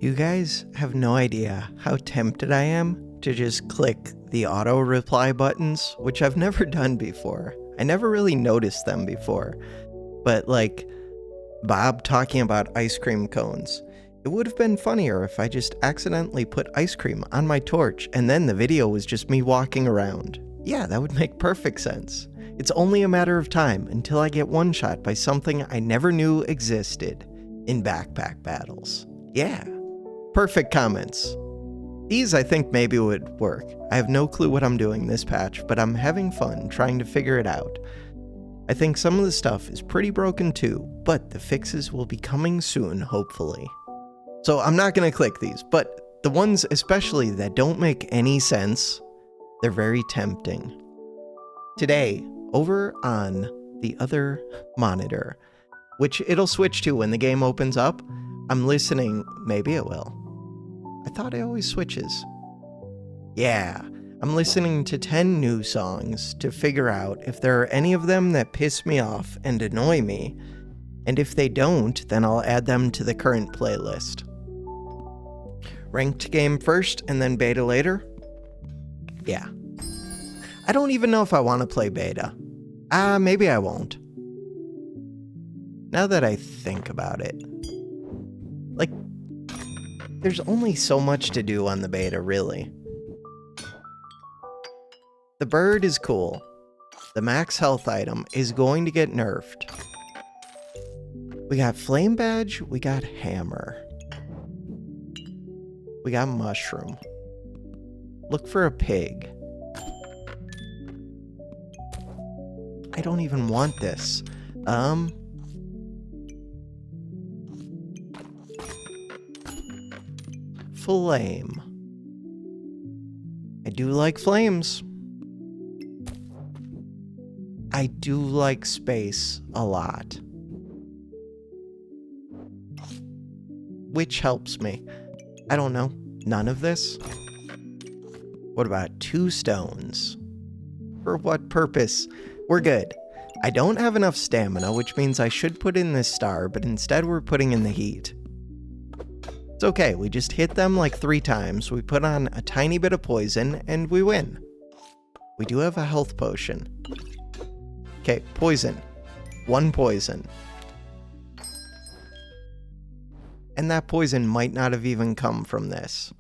You guys have no idea how tempted I am to just click the auto reply buttons, which I've never done before. I never really noticed them before. But like Bob talking about ice cream cones, it would have been funnier if I just accidentally put ice cream on my torch and then the video was just me walking around. Yeah, that would make perfect sense. It's only a matter of time until I get one-shot by something I never knew existed in backpack battles. Yeah. Perfect comments. These I think maybe would work. I have no clue what I'm doing this patch, but I'm having fun trying to figure it out. I think some of the stuff is pretty broken too, but the fixes will be coming soon, hopefully. So I'm not gonna click these, but the ones especially that don't make any sense, they're very tempting. Today, over on the other monitor, which it'll switch to when the game opens up, I'm listening, maybe it will. I thought it always switches. Yeah, I'm listening to 10 new songs to figure out if there are any of them that piss me off and annoy me, and if they don't, then I'll add them to the current playlist. Ranked game first and then beta later? Yeah. I don't even know if I want to play beta. Maybe I won't. Now that I think about it. Like, there's only so much to do on the beta, really. The bird is cool. The max health item is going to get nerfed. We got flame badge, we got hammer. We got mushroom. Look for a pig. I don't even want this. Flame. I do like flames. I do like space a lot. Which helps me. I don't know. None of this? What about 2 stones? For what purpose? We're good. I don't have enough stamina, which means I should put in this star, but instead we're putting in the heat. It's okay, we just hit them like 3 times, we put on a tiny bit of poison, and we win. We do have a health potion. Okay, poison. 1 poison. And that poison might not have even come from this.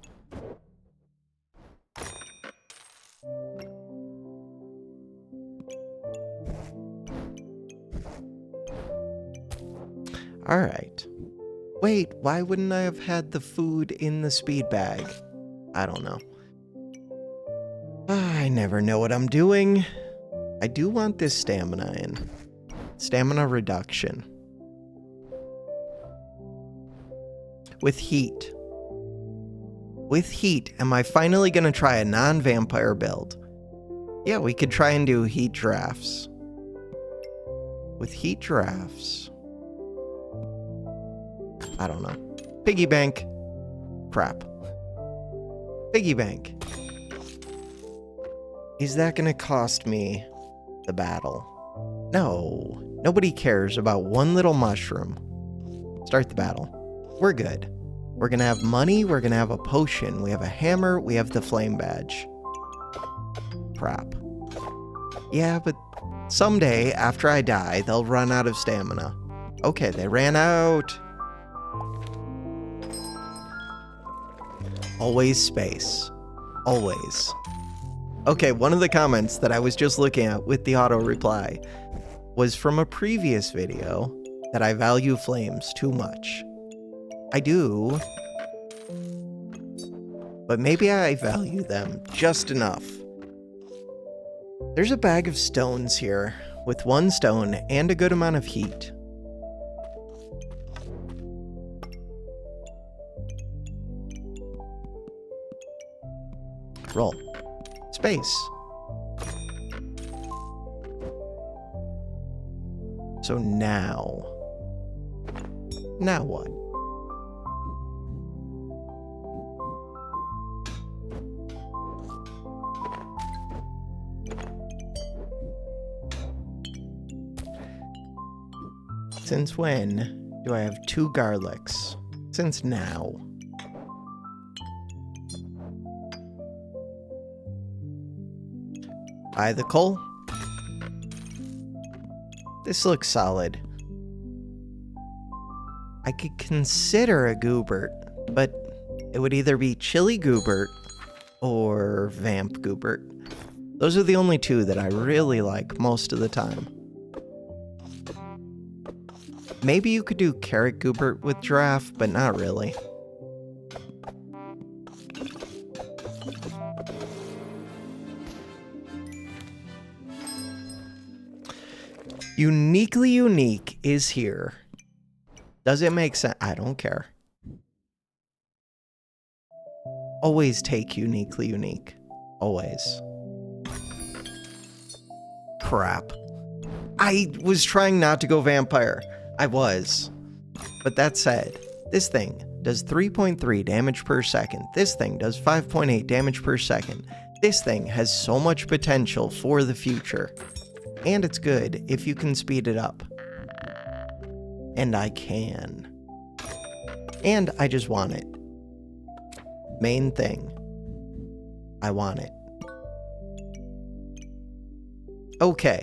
Alright. Wait, why wouldn't I have had the food in the speed bag? I don't know. I never know what I'm doing. I do want this stamina in. Stamina reduction. With heat. With heat, am I finally gonna try a non-vampire build? Yeah, we could try and do heat drafts. With heat drafts. I don't know. Piggy bank. Crap. Piggy bank. Is that gonna cost me the battle? No. Nobody cares about one little mushroom. Start the battle. We're good. We're gonna have money, we're gonna have a potion, we have a hammer, we have the flame badge. Crap. Yeah, but someday, after I die, they'll run out of stamina. Okay, they ran out. Always space. Always. Okay, one of the comments that I was just looking at with the auto reply was from a previous video that I value flames too much. I do, but maybe I value them just enough. There's a bag of stones here with 1 stone and a good amount of heat. Roll. Space. So now what? Since when do I have 2 garlics? Since now. Buy the coal. This looks solid. I could consider a Goobert, but it would either be Chili Goobert or Vamp Goobert. Those are the only two that I really like most of the time. Maybe you could do Carrot Goobert with Giraffe, but not really. Uniquely Unique is here. Does it make sense? I don't care. Always take Uniquely Unique. Always. Crap. I was trying not to go Vampire. I was. But that said, this thing does 3.3 damage per second. This thing does 5.8 damage per second. This thing has so much potential for the future. And it's good if you can speed it up. And I can. And I just want it. Main thing. I want it. Okay,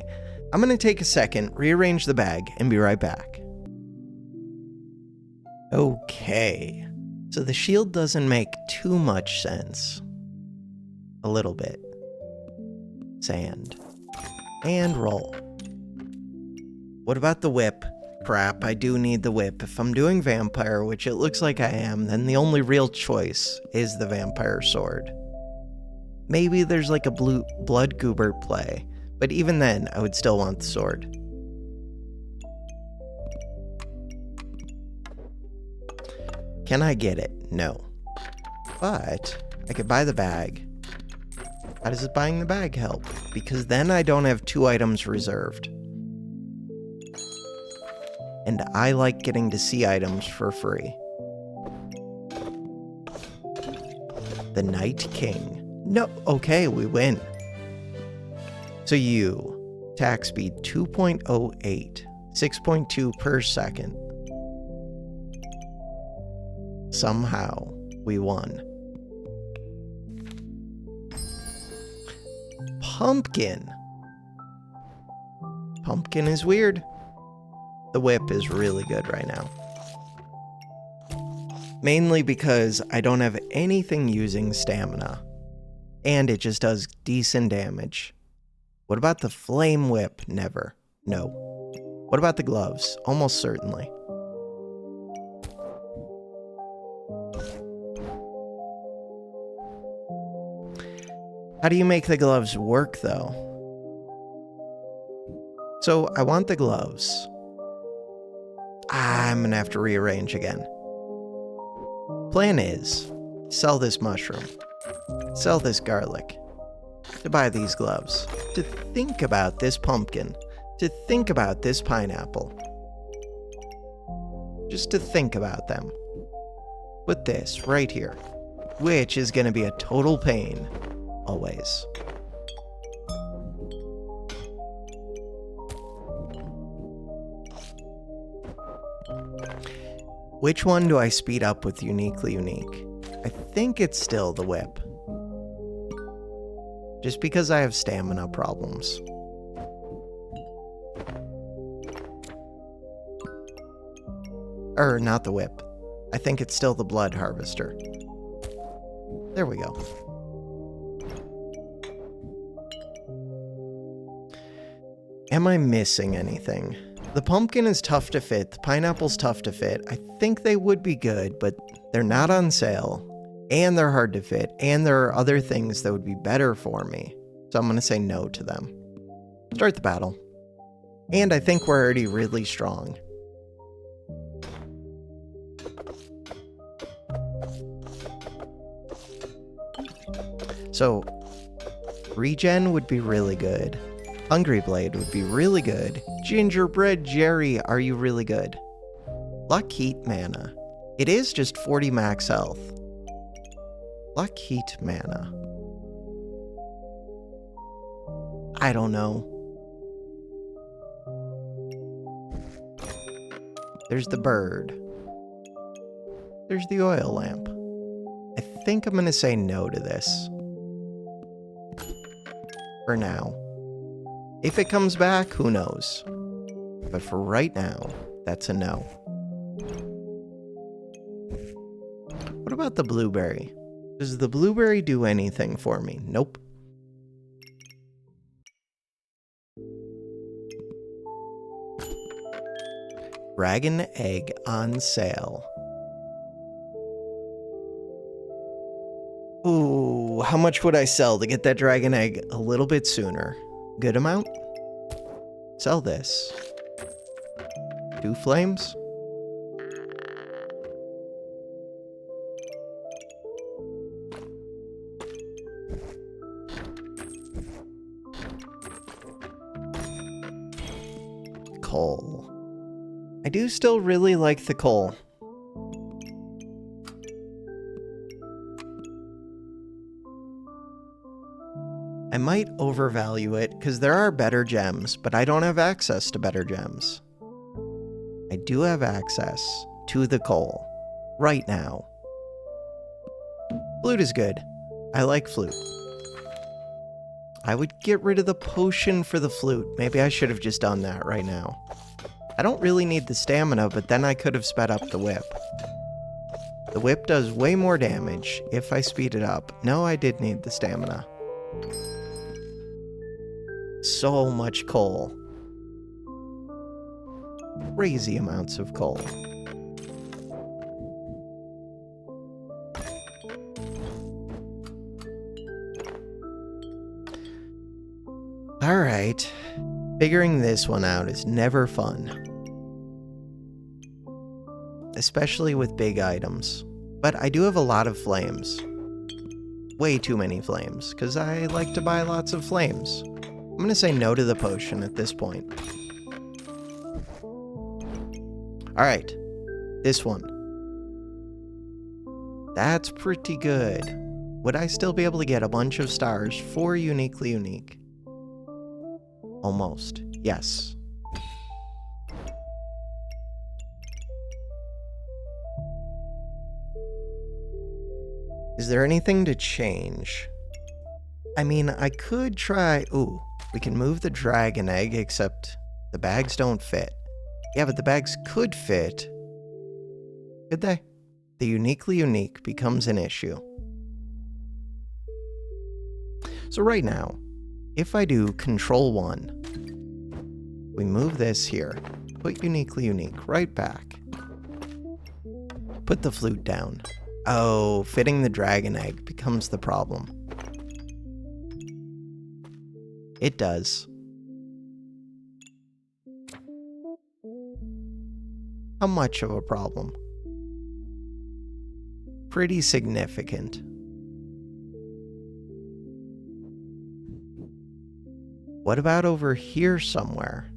I'm gonna take a second, rearrange the bag, and be right back. Okay, so the shield doesn't make too much sense. A little bit. Sand. And roll. What about the whip? Crap, I do need the whip. If I'm doing vampire, which it looks like I am, then the only real choice is the vampire sword. Maybe there's like a blood Goobert play, but even then, I would still want the sword. Can I get it? No. But I could buy the bag. How does buying the bag help? Because then I don't have 2 items reserved. And I like getting to see items for free. The Night King. No, okay, we win. So you, attack speed 2.08, 6.2 per second. Somehow, we won. Pumpkin. Pumpkin is weird. The whip is really good right now. Mainly because I don't have anything using stamina. And it just does decent damage. What about the flame whip? Never. No. What about the gloves? Almost certainly. How do you make the gloves work, though? So, I want the gloves. I'm gonna have to rearrange again. Plan is, sell this mushroom. Sell this garlic. To buy these gloves. To think about this pumpkin. To think about this pineapple. Just to think about them. Put this right here. Which is gonna be a total pain. Always. Which one do I speed up with Uniquely Unique? I think it's still the whip. Just because I have stamina problems. Not the whip. I think it's still the blood harvester. There we go. Am I missing anything? The pumpkin is tough to fit, the pineapple's tough to fit. I think they would be good, but they're not on sale, and they're hard to fit, and there are other things that would be better for me. So I'm gonna say no to them. Start the battle. And I think we're already really strong. So, regen would be really good. Hungry Blade would be really good. Gingerbread Jerry, are you really good? Luck Heat Mana. It is just 40 max health. Luck Heat Mana. I don't know. There's the bird. There's the oil lamp. I think I'm gonna say no to this. For now. If it comes back, who knows? But for right now, that's a no. What about the blueberry? Does the blueberry do anything for me? Nope. Dragon egg on sale. Ooh, how much would I sell to get that dragon egg a little bit sooner? Good amount? Sell this. 2 flames? Coal. I do still really like the coal. I might overvalue it because there are better gems, but I don't have access to better gems. I do have access to the coal right now. Flute is good. I like flute. I would get rid of the potion for the flute. Maybe I should have just done that right now. I don't really need the stamina, but then I could have sped up the whip. The whip does way more damage if I speed it up. No, I did need the stamina. So much coal. Crazy amounts of coal. Alright. Figuring this one out is never fun. Especially with big items. But I do have a lot of flames. Way too many flames, because I like to buy lots of flames. I'm going to say no to the potion at this point. Alright, this one. That's pretty good. Would I still be able to get a bunch of stars for uniquely unique? Almost, yes. Is there anything to change? I mean, I could try... Ooh, we can move the dragon egg, except the bags don't fit. Yeah, but the bags could fit. Could they? The uniquely unique becomes an issue. So right now, if I do Control 1, we move this here, put uniquely unique right back. Put the flute down. Oh, fitting the dragon egg becomes the problem. It does. How much of a problem? Pretty significant. What about over here somewhere?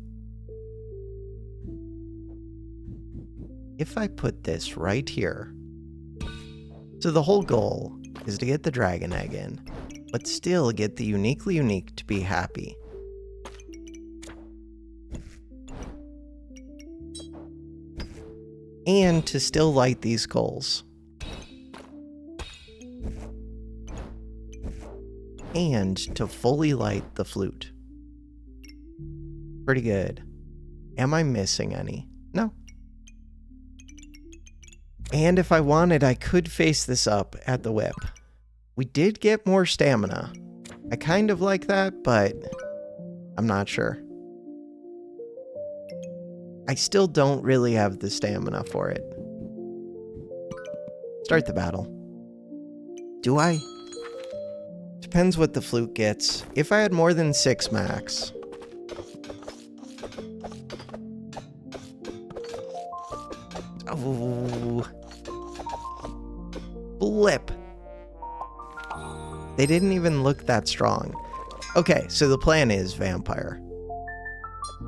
If I put this right here. So the whole goal is to get the dragon egg in, but still get the uniquely unique to be happy. And to still light these coals. And to fully light the flute. Pretty good. Am I missing any? No. And if I wanted, I could face this up at the whip. We did get more stamina. I kind of like that, but I'm not sure. I still don't really have the stamina for it. Start the battle. Do I? Depends what the flute gets. If I had more than 6 max. Oh. Blip. They didn't even look that strong. Okay, so the plan is vampire.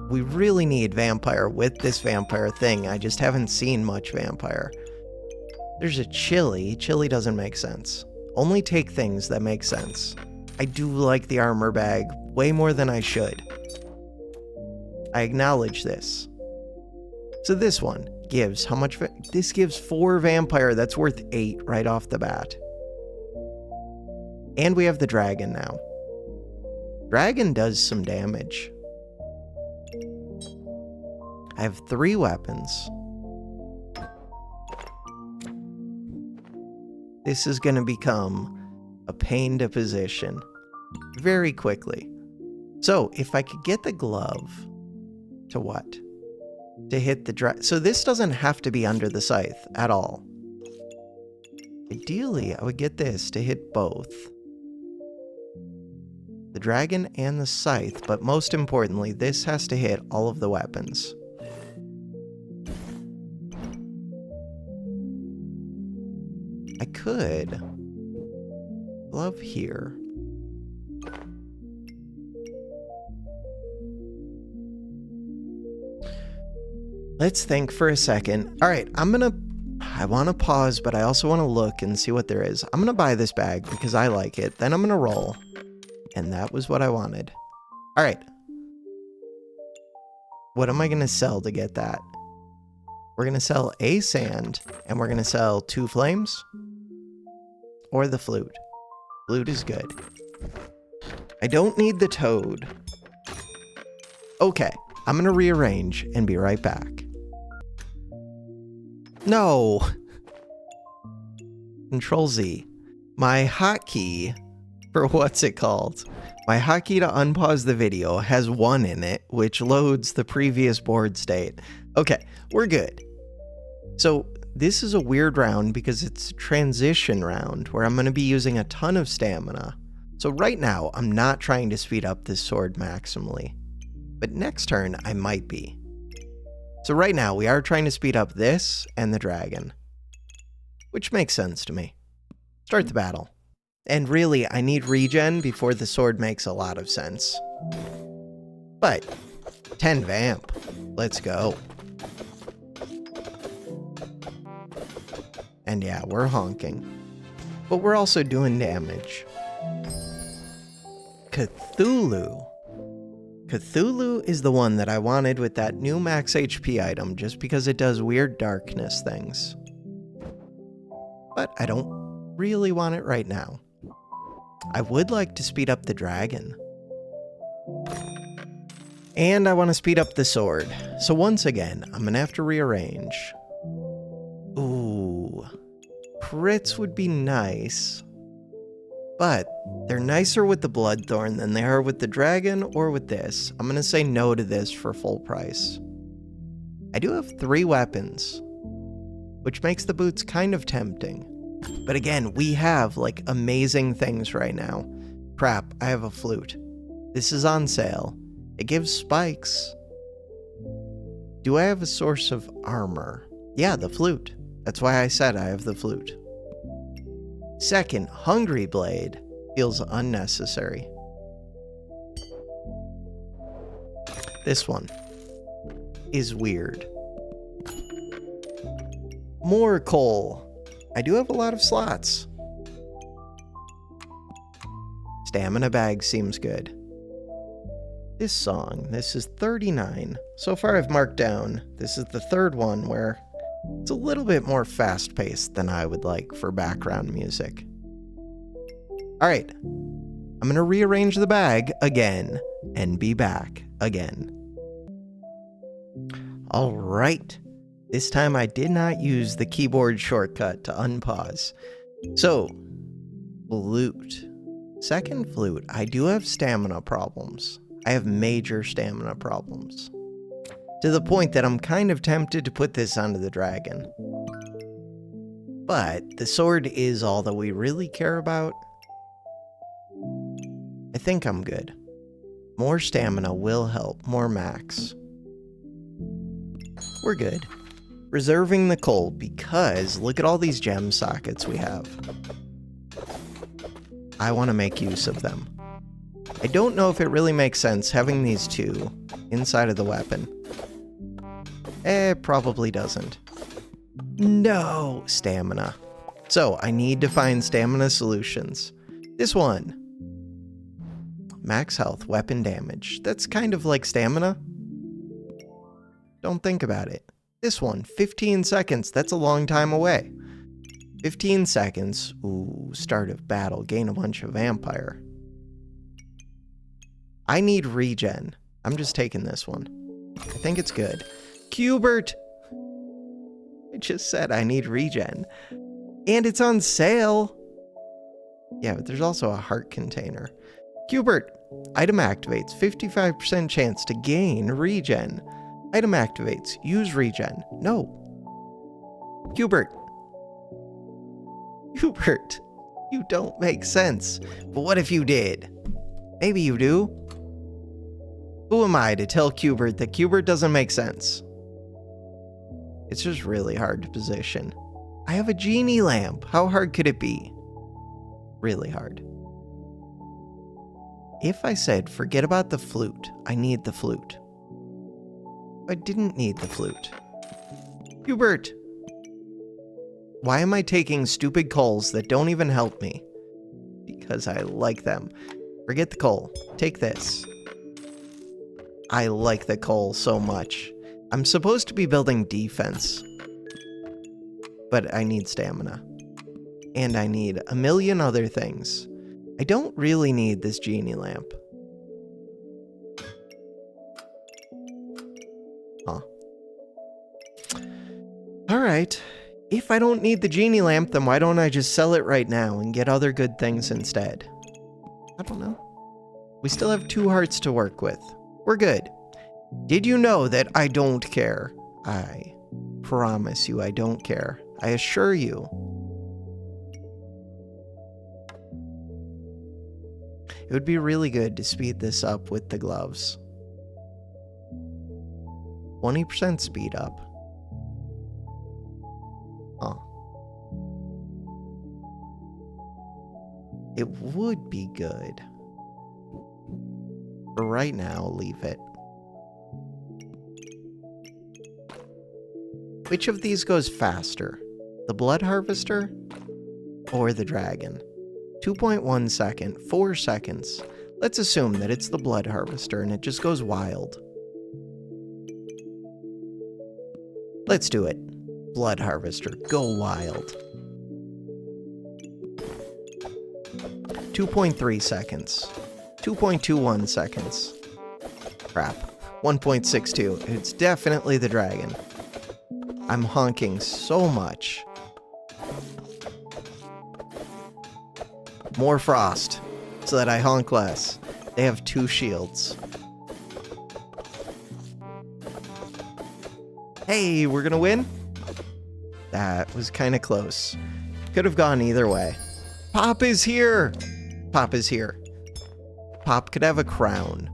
We really need vampire with this vampire thing. I just haven't seen much vampire. There's a chili. Chili doesn't make sense. Only take things that make sense. I do like the armor bag way more than I should. I acknowledge this. So this one gives how much? This gives 4 vampire. That's worth 8 right off the bat. And we have the dragon now. Dragon does some damage. I have 3 weapons. This is going to become a pain to position very quickly. So if I could get the glove to what? To hit the so this doesn't have to be under the scythe at all. Ideally, I would get this to hit both the dragon and the scythe, but most importantly, this has to hit all of the weapons. I could glove here. Let's think for a second. All right, I want to pause, but I also want to look and see what there is. I'm going to buy this bag because I like it. Then I'm going to roll. And that was what I wanted. All right. What am I going to sell to get that? We're going to sell a sand, and we're going to sell 2 flames. Or the flute. Flute is good. I don't need the toad. Okay, I'm going to rearrange and be right back. No. Control Z. My hotkey for what's it called? My hotkey to unpause the video has 1 in it, which loads the previous board state. Okay, we're good. So this is a weird round because it's a transition round where I'm going to be using a ton of stamina. So right now, I'm not trying to speed up this sword maximally. But next turn, I might be. So right now, we are trying to speed up this and the dragon. Which makes sense to me. Start the battle. And really, I need regen before the sword makes a lot of sense. But 10 vamp. Let's go. And yeah, we're honking. But we're also doing damage. Cthulhu. Cthulhu is the one that I wanted with that new max HP item just because it does weird darkness things. But I don't really want it right now. I would like to speed up the dragon. And I want to speed up the sword. So once again, I'm going to have to rearrange. Ooh. Crits would be nice. But they're nicer with the Bloodthorn than they are with the dragon or with this. I'm going to say no to this for full price. I do have 3 weapons, which makes the boots kind of tempting. But again, we have like amazing things right now. Crap, I have a flute. This is on sale. It gives spikes. Do I have a source of armor? Yeah, the flute. That's why I said I have the flute. Second, Hungry Blade feels unnecessary. This one is weird. More coal. I do have a lot of slots. Stamina bag seems good. This song, this is 39. So far I've marked down. This is the 3rd one where it's a little bit more fast-paced than I would like for background music. Alright, I'm going to rearrange the bag again and be back again. Alright, this time I did not use the keyboard shortcut to unpause. So, flute. Second flute, I do have stamina problems. I have major stamina problems. To the point that I'm kind of tempted to put this onto the dragon. But the sword is all that we really care about. I think I'm good. More stamina will help, more max. We're good. Reserving the coal because look at all these gem sockets we have. I want to make use of them. I don't know if it really makes sense having these 2 inside of the weapon. Probably doesn't. No! Stamina. So, I need to find stamina solutions. This one. Max health, weapon damage. That's kind of like stamina. Don't think about it. This one, 15 seconds. That's a long time away. 15 seconds. Ooh, start of battle. Gain a bunch of vampire. I need regen. I'm just taking this one. I think it's good. Cubert! I just said I need regen. And it's on sale! Yeah, but there's also a heart container. Cubert! Item activates. 55% chance to gain regen. Item activates. Use regen. No. Cubert! Cubert! You don't make sense. But what if you did? Maybe you do. Who am I to tell Cubert that Cubert doesn't make sense? It's just really hard to position. I have a genie lamp. How hard could it be? Really hard. If I said, forget about the flute, I need the flute. I didn't need the flute. Cubert! Why am I taking stupid coals that don't even help me? Because I like them. Forget the coal. Take this. I like the coal so much. I'm supposed to be building defense. But I need stamina. And I need a million other things. I don't really need this genie lamp. Huh. Alright. If I don't need the genie lamp, then why don't I just sell it right now and get other good things instead? I don't know. We still have 2 hearts to work with. We're good. Did you know that I don't care? I promise you I don't care. I assure you. It would be really good to speed this up with the gloves. 20% speed up. Huh. It would be good. For right now, leave it. Which of these goes faster? The blood harvester or the dragon? 2.1 second, 4 seconds. Let's assume that it's the blood harvester and it just goes wild. Let's do it. Blood harvester, go wild. 2.3 seconds. 2.21 seconds. Crap. 1.62. It's definitely the dragon. I'm honking so much. More frost, so that I honk less. They have 2 shields. Hey, we're gonna win? That was kind of close. Could have gone either way. Pop is here! Pop is here. Pop could have a crown.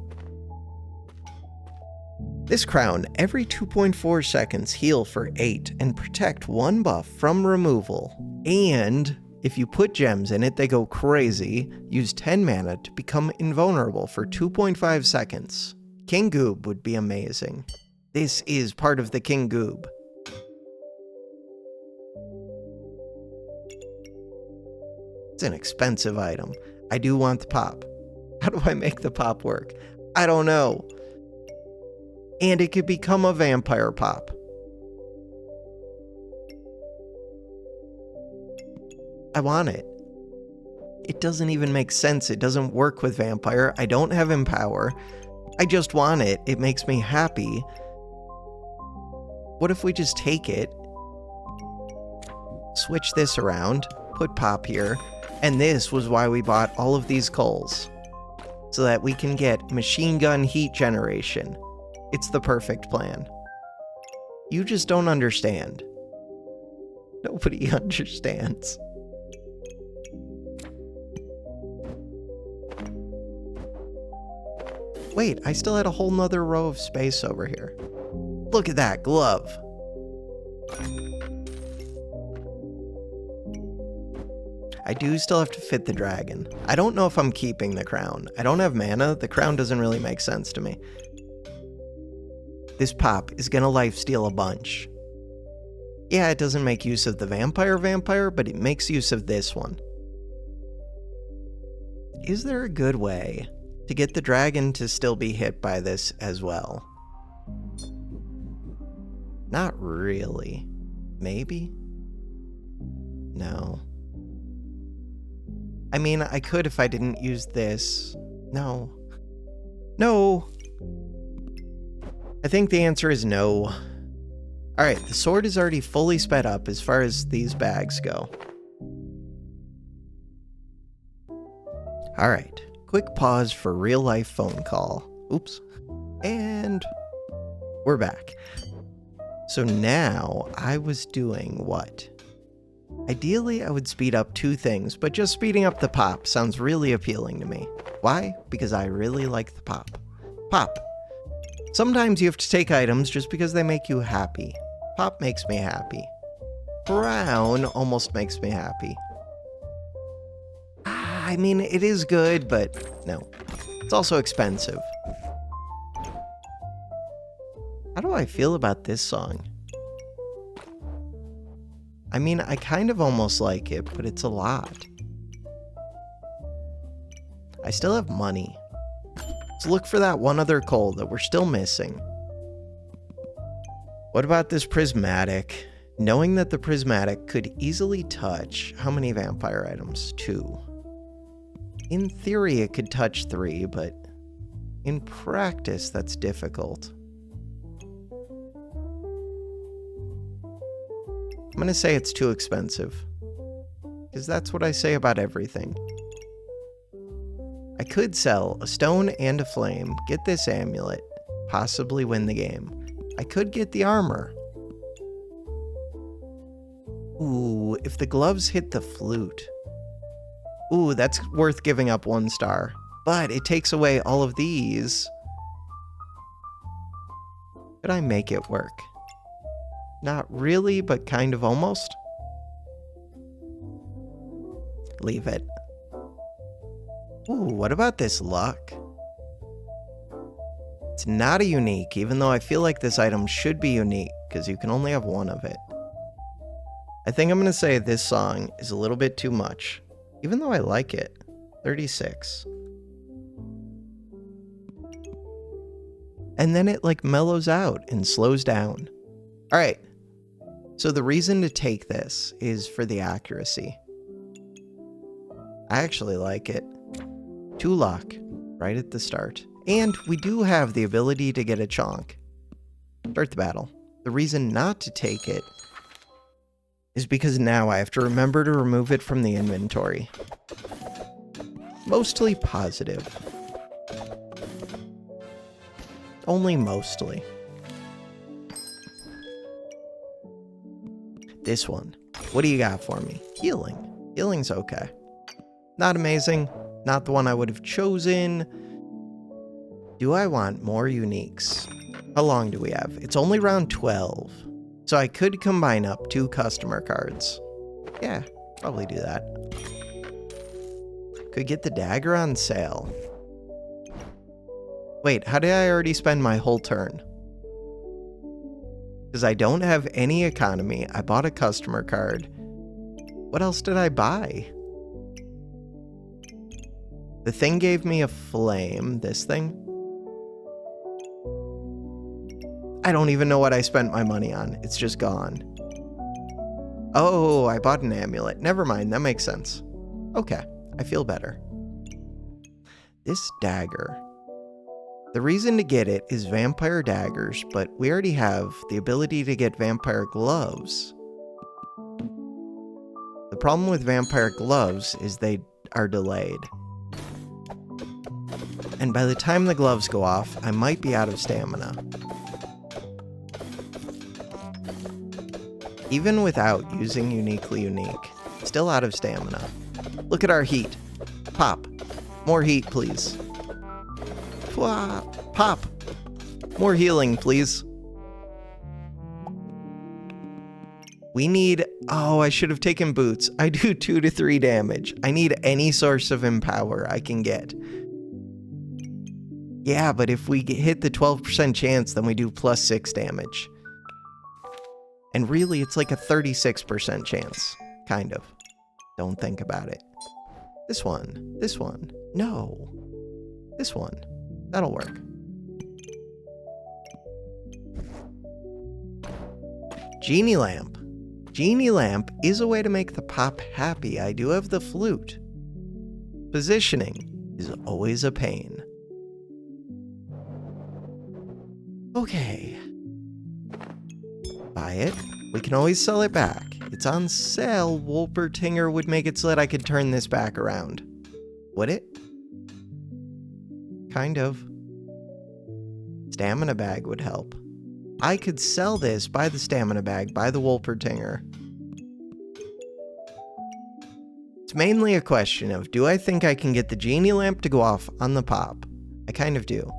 This crown, every 2.4 seconds heal for 8 and protect 1 buff from removal. And if you put gems in it, they go crazy. Use 10 mana to become invulnerable for 2.5 seconds. King Goob would be amazing. This is part of the King Goob. It's an expensive item. I do want the pop. How do I make the pop work? I don't know. And it could become a vampire pop. I want it. It doesn't even make sense. It doesn't work with vampire. I don't have empower. I just want it. It makes me happy. What if we just take it, switch this around, put pop here, and this was why we bought all of these coals. So that we can get machine gun heat generation. It's the perfect plan. You just don't understand. Nobody understands. Wait, I still had a whole nother row of space over here. Look at that glove. I do still have to fit the dragon. I don't know if I'm keeping the crown. I don't have mana. The crown doesn't really make sense to me. This pop is gonna lifesteal a bunch. Yeah, it doesn't make use of the vampire, but it makes use of this one. Is there a good way to get the dragon to still be hit by this as well? Not really. Maybe? No. I mean, I could if I didn't use this. No. No! I think the answer is no. Alright, the sword is already fully sped up as far as these bags go. Alright, quick pause for real life phone call. Oops. And we're back. So now I was doing what? Ideally, I would speed up 2 things, but just speeding up the pop sounds really appealing to me. Why? Because I really like the pop. Pop. Sometimes you have to take items just because they make you happy. Pop makes me happy. Brown almost makes me happy. I mean, it is good, but no. It's also expensive. How do I feel about this song? I mean, I kind of almost like it, but it's a lot. I still have money. Let's look for that one other coal that we're still missing. What about this prismatic? Knowing that the prismatic could easily touch how many vampire items? 2. In theory, it could touch 3, but in practice, that's difficult. I'm gonna say it's too expensive, because that's what I say about everything. I could sell a stone and a flame, get this amulet, possibly win the game. I could get the armor. Ooh, if the gloves hit the flute. Ooh, that's worth giving up 1 star. But it takes away all of these. Could I make it work? Not really, but kind of almost. Leave it. Ooh, what about this luck? It's not a unique, even though I feel like this item should be unique, because you can only have 1 of it. I think I'm going to say this song is a little bit too much, even though I like it. 36. And then it like mellows out and slows down. Alright, so the reason to take this is for the accuracy. I actually like it. 2 luck, right at the start. And we do have the ability to get a chonk. Start the battle. The reason not to take it is because now I have to remember to remove it from the inventory. Mostly positive. Only mostly. This one. What do you got for me? Healing. Healing's okay. Not amazing. Not the one I would have chosen. Do I want more uniques? How long do we have? It's only round 12. So I could combine up 2 customer cards. Yeah, probably do that. Could get the dagger on sale. Wait, how did I already spend my whole turn? Because I don't have any economy. I bought a customer card. What else did I buy? The thing gave me a flame. This thing? I don't even know what I spent my money on. It's just gone. Oh, I bought an amulet. Never mind, that makes sense. Okay, I feel better. This dagger. The reason to get it is vampire daggers, but we already have the ability to get vampire gloves. The problem with vampire gloves is they are delayed. And by the time the gloves go off, I might be out of stamina. Even without using uniquely unique, still out of stamina. Look at our heat. Pop. More heat, please. Pop. More healing, please. We need... Oh, I should have taken boots. I do 2 to 3 damage. I need any source of empower I can get. Yeah, but if we hit the 12% chance, then we do plus 6 damage. And really, it's like a 36% chance. Kind of. Don't think about it. This one. This one. No. This one. That'll work. Genie lamp. Genie lamp is a way to make the pop happy. I do have the flute. Positioning is always a pain. Okay. buy it. We can always sell it back. It's on sale. Wolpertinger would make it so that I could turn this back around. Would it? Kind of. Stamina bag would help. I could sell this, buy the stamina bag, buy the Wolpertinger. It's mainly a question of, do I think I can get the genie lamp to go off on the pop? I kind of do.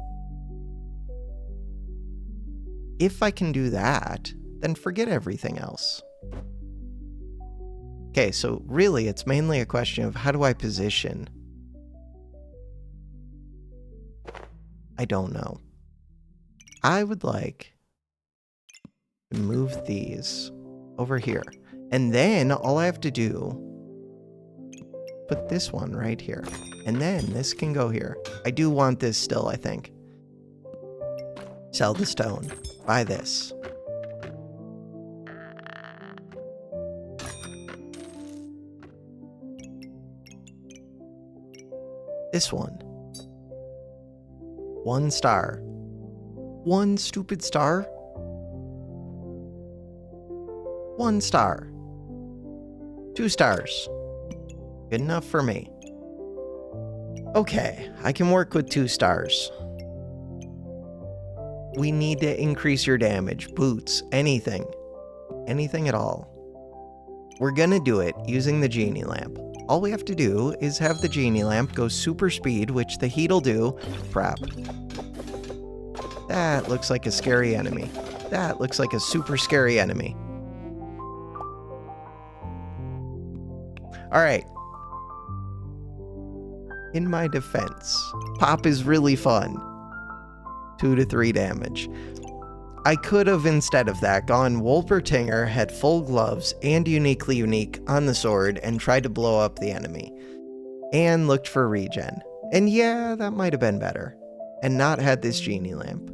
If I can do that, then forget everything else. Okay, so really it's mainly a question of, how do I position? I don't know. I would like to move these over here. And then all I have to do, put this one right here. And then this can go here. I do want this still, I think. Sell the stone. Buy this. This one. 1 star. 1 stupid star? 1 star. 2 stars. Good enough for me. Okay, I can work with 2 stars. We need to increase your damage. Boots, anything. Anything at all. We're gonna do it using the genie lamp. All we have to do is have the genie lamp go super speed, which the heat'll do. Crap. That looks like a scary enemy. That looks like a super scary enemy. Alright. In my defense, pop is really fun. 2 to 3 damage. I could have, instead of that, gone Wolpertinger, had full gloves and uniquely unique on the sword, and tried to blow up the enemy. And looked for regen. And yeah, that might have been better. And not had this genie lamp.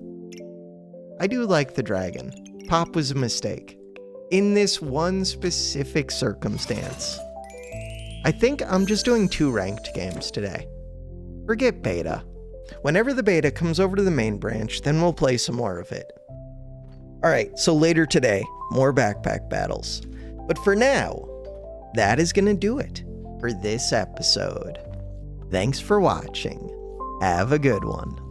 I do like the dragon. Pop was a mistake. In this one specific circumstance. I think I'm just doing 2 ranked games today. Forget beta. Whenever the beta comes over to the main branch, then we'll play some more of it. Alright, so later today, more backpack battles. But for now, that is gonna do it for this episode. Thanks for watching. Have a good one.